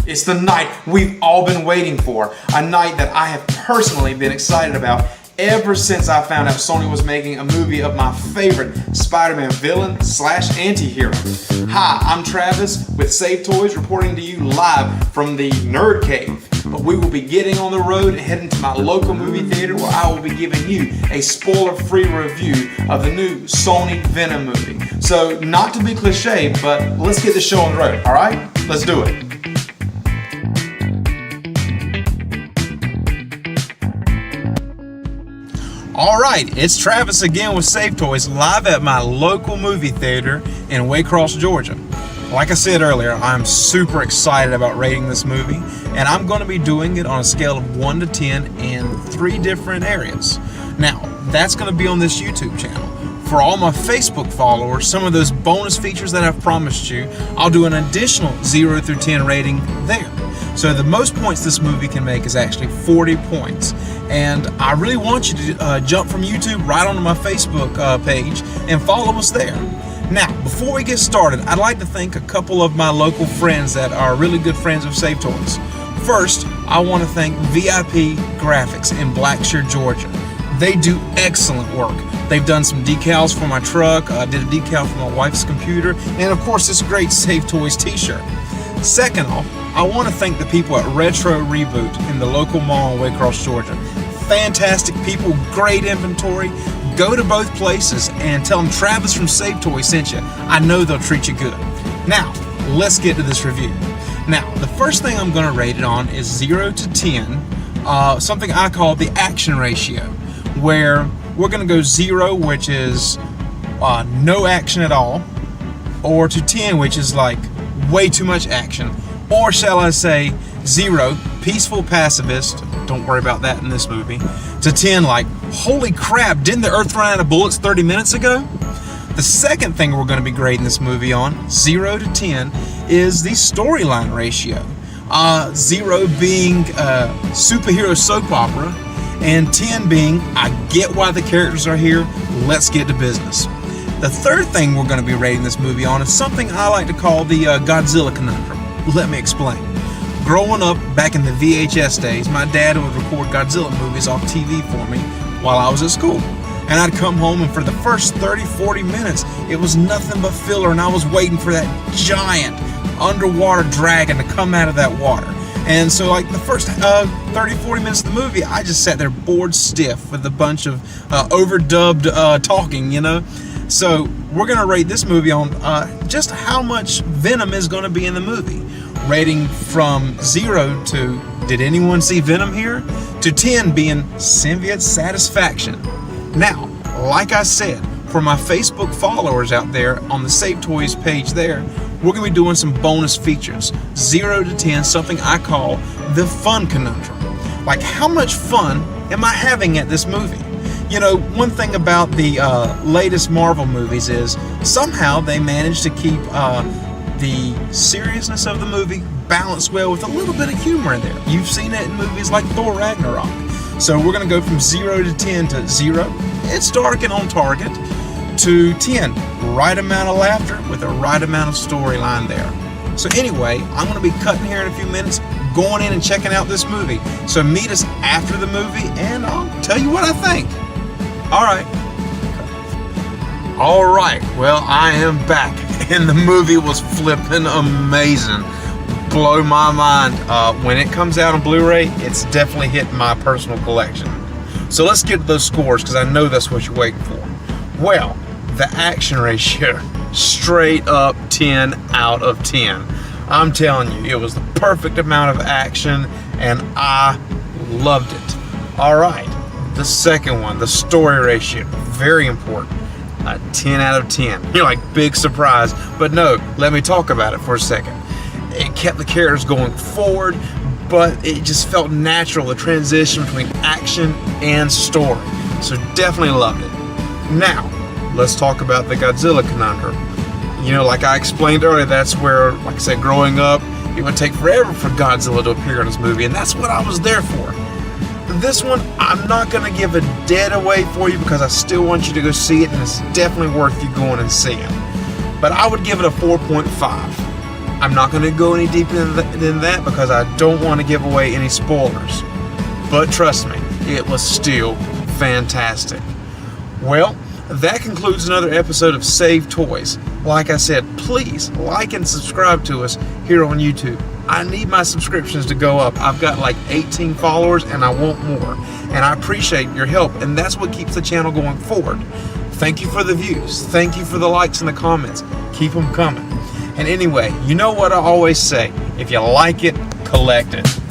It's the night we've all been waiting for, a night that I have personally been excited about ever since I found out Sony was making a movie of my favorite Spider-Man villain / anti-hero. Hi, I'm Travis with Save Toys, reporting to you live from the Nerd Cave. But we will be getting on the road and heading to my local movie theater where I will be giving you a spoiler-free review of the new Sony Venom movie. So, not to be cliche, but let's get the show on the road, alright? Let's do it. Alright, it's Travis again with Save Toys, live at my local movie theater in Waycross, Georgia. Like I said earlier, I'm super excited about rating this movie, and I'm going to be doing it on a scale of 1 to 10 in 3 different areas. Now, that's going to be on this YouTube channel. For all my Facebook followers, some of those bonus features that I've promised you, I'll do an additional 0 through 10 rating there. So the most points this movie can make is actually 40 points. And I really want you to jump from YouTube right onto my Facebook page and follow us there. Now, before we get started, I'd like to thank a couple of my local friends that are really good friends of Save Toys. First, I want to thank VIP Graphics in Blackshear, Georgia. They do excellent work. They've done some decals for my truck, did a decal for my wife's computer, and of course this great Save Toys t-shirt. Second off, I want to thank the people at Retro Reboot in the local mall in Waycross, Georgia. Fantastic people, great inventory. Go to both places and tell them Travis from Save Toys sent you. I know they'll treat you good. Now, let's get to this review. Now, the first thing I'm going to rate it on is 0 to 10, something I call the action ratio, where we're going to go 0, which is no action at all, or to 10, which is like way too much action, or shall I say 0, peaceful pacifist, don't worry about that in this movie, to 10, like, holy crap, didn't the earth run out of bullets 30 minutes ago? The second thing we're going to be grading this movie on, 0 to 10, is the storyline ratio. 0 being superhero soap opera, and 10 being, I get why the characters are here, let's get to business. The third thing we're going to be rating this movie on is something I like to call the Godzilla conundrum. Let me explain. Growing up back in the VHS days, my dad would record Godzilla movies off TV for me while I was at school. And I'd come home, and for the first 30-40 minutes, it was nothing but filler, and I was waiting for that giant underwater dragon to come out of that water. And so, like, the first 30-40 minutes of the movie, I just sat there bored stiff with a bunch of overdubbed talking, you know. So we're going to rate this movie on just how much Venom is going to be in the movie. Rating from 0 to, did anyone see Venom here? To 10 being symbiote satisfaction. Now, like I said, for my Facebook followers out there on the Save Toys page there, we're going to be doing some bonus features. 0 to 10, something I call the fun conundrum. Like, how much fun am I having at this movie? You know, one thing about the latest Marvel movies is somehow they managed to keep the seriousness of the movie balanced well with a little bit of humor in there. You've seen it in movies like Thor Ragnarok. So we're going to go from 0 to 10 to 0, it's dark and on target, to 10, right amount of laughter with a right amount of storyline there. So anyway, I'm going to be cutting here in a few minutes, going in and checking out this movie. So meet us after the movie and I'll tell you what I think. Alright, well, I am back, and the movie was flipping amazing. Blow my mind. When it comes out on Blu-ray, it's definitely hit my personal collection. So let's get to those scores, because I know that's what you're waiting for. Well, the action ratio, straight up 10 out of 10. I'm telling you, it was the perfect amount of action, and I loved it. Alright, the second one, the story ratio, very important. 10 out of 10. You're like, big surprise. But no, let me talk about it for a second. It kept the characters going forward, but it just felt natural, the transition between action and story. So definitely loved it. Now, let's talk about the Godzilla conundrum. You know, like I explained earlier, that's where, like I said, growing up, it would take forever for Godzilla to appear in this movie, and that's what I was there for. This one, I'm not going to give a dead away for you because I still want you to go see it, and it's definitely worth you going and seeing. But I would give it a 4.5. I'm not going to go any deeper than that because I don't want to give away any spoilers. But trust me, it was still fantastic. Well, that concludes another episode of Save Toys. Like I said, please like and subscribe to us here on YouTube. I need my subscriptions to go up. I've got like 18 followers and I want more. And I appreciate your help, and that's what keeps the channel going forward. Thank you for the views. Thank you for the likes and the comments. Keep them coming. And anyway, you know what I always say, if you like it, collect it.